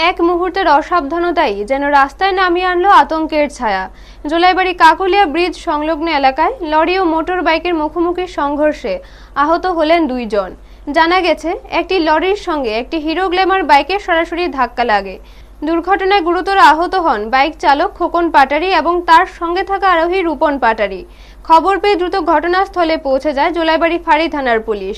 এক মুহূর্তের অসাবধানতাই যেন রাস্তায় নামিয়ে আনলো আতঙ্কের ছায়া। জোলাইবাড়ি কাকলিয়া ব্রিজ সংলগ্ন এলাকায় লরি ও মোটর বাইকের মুখোমুখি সংঘর্ষে আহত হলেন 2 জন। জানা গেছে, একটি লরির সঙ্গে একটি হিরো গ্ল্যামার বাইকের সরাসরি ধাক্কা লাগে। দুর্ঘটনায় গুরুতর আহত হন বাইক চালক খোকন পাটারি এবং তার সঙ্গে থাকা আরোহী রূপন পাটারি। খবর পেয়ে দ্রুত ঘটনাস্থলে পৌঁছে যায় জোলাইবাড়ি ফাঁড়ি থানার পুলিশ।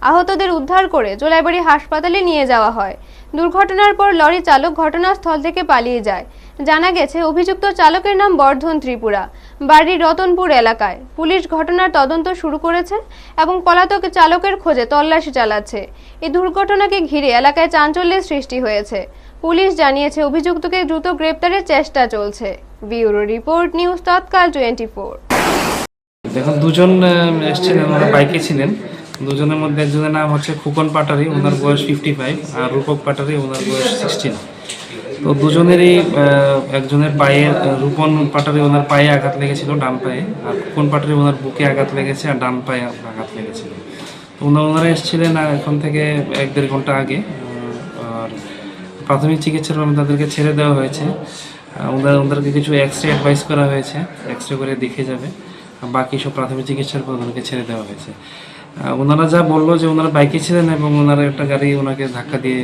আহতদের উদ্ধার করে জোলাইবাড়ি হাসপাতালে নিয়ে যাওয়া হয়। দুর্ঘটনার পর লরি চালক ঘটনাস্থল থেকে পালিয়ে যায়। জানা গেছে, অভিযুক্ত চালকের নাম বর্ধন ত্রিপুরা, বাড়ি রতনপুর এলাকায়। পুলিশ ঘটনার তদন্ত শুরু করেছে এবং পলাতক চালকের খোঁজে তল্লাশি চালাচ্ছে। এই দুর্ঘটনাকে ঘিরে এলাকায় চাঞ্চল্যের সৃষ্টি হয়েছে। পুলিশ জানিয়েছে, অভিযুক্তকে দ্রুত গ্রেপ্তারের চেষ্টা চলছে। ব্যুরো রিপোর্ট, নিউজ তৎকাল 24। দেখুন, দুজন এসেছিলেন, ওরা বাইকে ছিলেন। দুজনের মধ্যে একজনের নাম হচ্ছে খোকন পাটারি, ওনার বয়স 55, আর রূপক পাটারি, ওনার বয়স 16। তো দুজনেরই একজনের পায়ে, রূপন পাটারি ওনার পায়ে আঘাত লেগেছিল, ডান পায়ে, আর খোকন পাটারি ওনার বুকে আঘাত লেগেছে আর ডান পায়ে আঘাত লেগেছিল। তো ওনারা এসেছিলেন এখন থেকে 1-1.5 ঘন্টা আগে। আর প্রাথমিক চিকিৎসার জন্য তাদেরকে ছেড়ে দেওয়া হয়েছে। ওনাদেরকে কিছু এক্স রে অ্যাডভাইস করা হয়েছে, এক্স রে করে দেখে যাবে। বাকি সব প্রাথমিক চিকিৎসার পর ওনাকে ছেড়ে দেওয়া হয়েছে। ওনারা যা বললো যে ওনারা বাইকে ছিলেন এবং ওনারা একটা গাড়ি ওনাকে ধাক্কা দিয়ে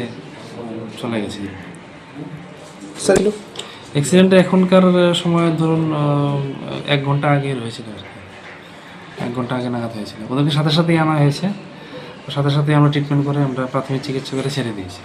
চলে গেছে। অ্যাক্সিডেন্টটা এখনকার সময় ধরুন 1 ঘন্টা আগে হয়েছিল আর কি। 1 ঘন্টা আগে নাগাদ হয়েছিল। ওদেরকে সাথে সাথেই আনা হয়েছে, সাথে সাথে আমরা ট্রিটমেন্ট করে আমরা প্রাথমিক চিকিৎসা করে ছেড়ে দিয়েছি।